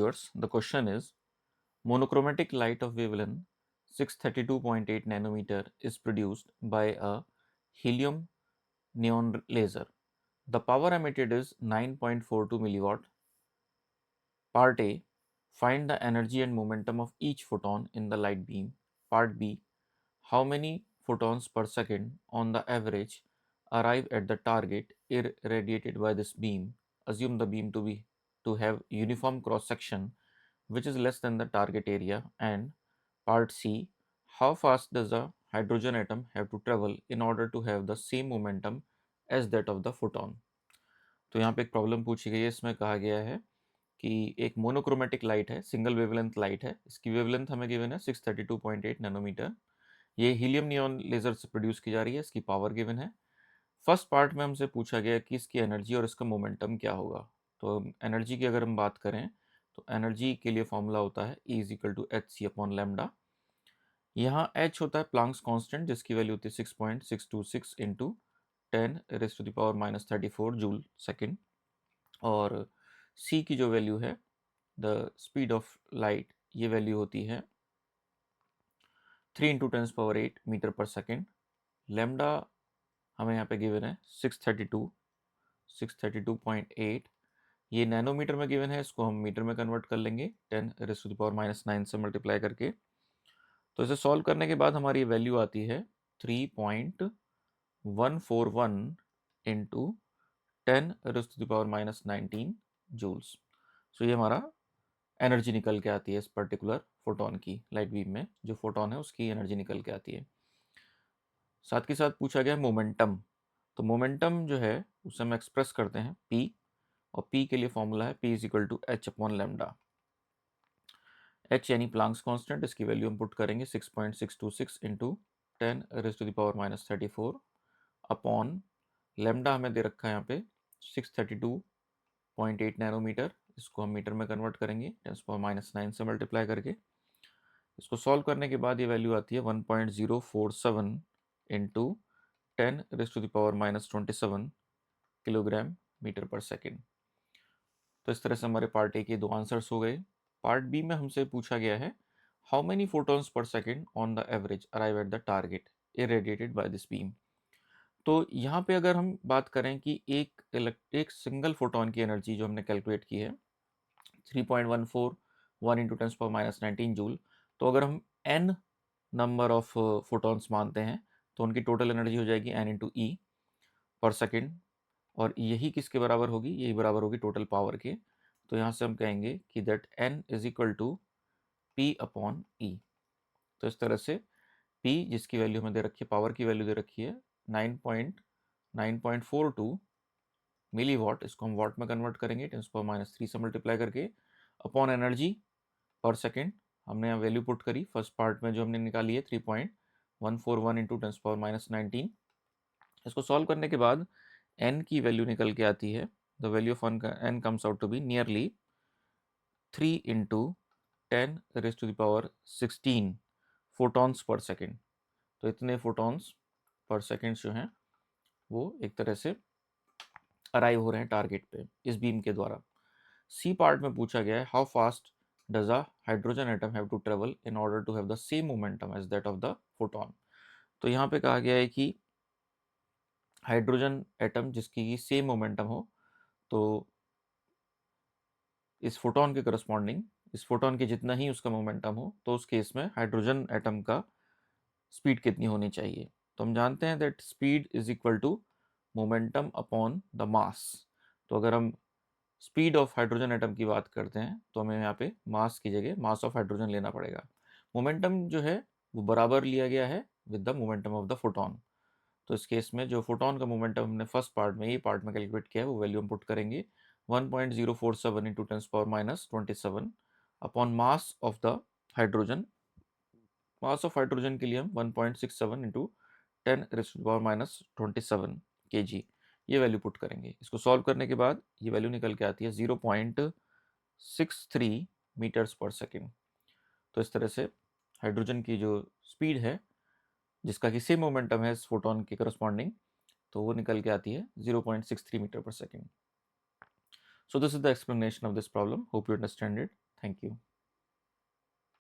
Viewers, the question is monochromatic light of wavelength 632.8 nanometer is produced by a helium neon laser. The power emitted is 9.42 milliwatt. Part A, find the energy and momentum of each photon in the light beam. Part B, how many photons per second on the average arrive at the target irradiated by this beam. Assume the beam to have uniform cross section which is less than the target area. And part C, how fast does a hydrogen atom have to travel in order to have the same momentum as that of the photon. तो यहाँ पे एक problem पूछी गई है, इसमें कहा गया है कि एक मोनोक्रोमेटिक लाइट है, सिंगल वेवलेंथ लाइट है, इसकी वेवलेंथ हमें गिवन है 632.8 नैनोमीटर। ये हीलियम नियॉन लेजर से प्रोड्यूस की जा रही है, इसकी पावर गिवन है। फर्स्ट पार्ट में हमसे पूछा गया कि इसकी एनर्जी और इसका मोमेंटम क्या होगा। तो एनर्जी की अगर हम बात करें तो एनर्जी के लिए फॉर्मूला होता है E is equal to H C upon lambda. यहाँ H होता है प्लांक्स कांस्टेंट जिसकी वैल्यू होती है 6.626 इंटू 10⁻⁻34 जूल सेकेंड। और C की जो वैल्यू है द स्पीड ऑफ लाइट, ये वैल्यू होती है 3 × 10⁸ मीटर पर सेकेंड। लेमडा हमें यहाँ पे गिवन है 632.8, ये नैनोमीटर में गिवन है, इसको हम मीटर में कन्वर्ट कर लेंगे 10⁻⁹ से मल्टीप्लाई करके। तो इसे सॉल्व करने के बाद हमारी वैल्यू आती है 3.141 इंटू 10⁻⁻19 जूल्स। सो ये हमारा एनर्जी निकल के आती है इस पर्टिकुलर फोटोन की, लाइट बीम में जो फोटोन है उसकी एनर्जी निकल के आती है। साथ के साथ पूछा गया मोमेंटम। तो मोमेंटम जो है उसे हम एक्सप्रेस करते हैं P, और P के लिए फॉर्मूला है P is equal to H upon lambda. H यानी प्लांक्स कांस्टेंट, इसकी वैल्यू हम पुट करेंगे 6.626 इंटू 10⁻34 अपॉन लेमडा हमें दे रखा है यहाँ पे 632.8 नैनोमीटर, इसको हम मीटर में कन्वर्ट करेंगे 10⁻⁹ से मल्टीप्लाई करके। इसको सॉल्व करने के बाद ये वैल्यू आती है 1.047 इंटू 10⁻⁻27 किलोग्राम मीटर पर सेकेंड। तो इस तरह से हमारे पार्ट ए के दो आंसर्स हो गए। पार्ट बी में हमसे पूछा गया है how many photons per second on the average arrive at the target irradiated by this beam. तो यहाँ पे अगर हम बात करें कि एक सिंगल फोटोन की एनर्जी जो हमने कैलकुलेट की है 3.141 इंटू 10⁻⁹ जूल, तो अगर हम n नंबर ऑफ फोटॉन्स मानते हैं तो उनकी टोटल एनर्जी हो जाएगी n इंटू ई पर सेकेंड, और यही किसके बराबर होगी, यही बराबर होगी टोटल पावर के। तो यहाँ से हम कहेंगे कि that n is equal to p upon e. तो इस तरह से p जिसकी वैल्यू हमें दे रखी है, पावर की वैल्यू दे रखी है 9.942 मिली वॉट, इसको हम वॉट में कन्वर्ट करेंगे 10⁻³ से मल्टीप्लाई करके, अपॉन एनर्जी पर सेकेंड हमने यहाँ वैल्यू पुट करी फर्स्ट पार्ट में जो हमने निकाली है 3.141 इंटू 10⁻⁹। इसको सॉल्व करने के बाद n की वैल्यू निकल के आती है, the value of n comes out to be nearly 3 into 10⁻16 photons per second. तो इतने फोटॉन्स पर सेकेंड जो हैं वो एक तरह से अराइव हो रहे हैं टारगेट पे इस बीम के द्वारा। सी पार्ट में पूछा गया है how fast does a hydrogen atom have to travel in order to have the same momentum as that of the photon. तो यहाँ पे कहा गया है कि हाइड्रोजन एटम जिसकी सेम मोमेंटम हो, तो इस फोटॉन के करस्पॉन्डिंग इस फोटॉन के जितना ही उसका मोमेंटम हो, तो उस केस में हाइड्रोजन एटम का स्पीड कितनी होनी चाहिए। तो हम जानते हैं that speed is equal to momentum upon the mass. तो अगर हम स्पीड ऑफ हाइड्रोजन एटम की बात करते हैं तो हमें यहाँ पे मास की जगह मास ऑफ हाइड्रोजन लेना पड़ेगा। मोमेंटम जो है वो बराबर लिया गया है with the momentum of the photon. तो इस केस में जो फोटॉन का मोमेंटम हमने फर्स्ट पार्ट में, ये पार्ट में कैलकुलेट किया है, वो वैल्यू हम पुट करेंगे 1.047 into 10⁻⁻27 upon mass of the hydrogen. Mass of hydrogen के लिए हम 1.67 इंटू 10⁻⁻27 kg ये वैल्यू पुट करेंगे। इसको सॉल्व करने के बाद ये वैल्यू निकल के आती है 0.63 मीटर्स पर सेकेंड। तो इस तरह से हाइड्रोजन की जो स्पीड है जिसका कि सेम मोमेंटम है इस फोटोन के करस्पॉन्डिंग, तो वो निकल के आती है 0.63 मीटर पर second. So this is the explanation of this problem. Hope you understand it. Thank you.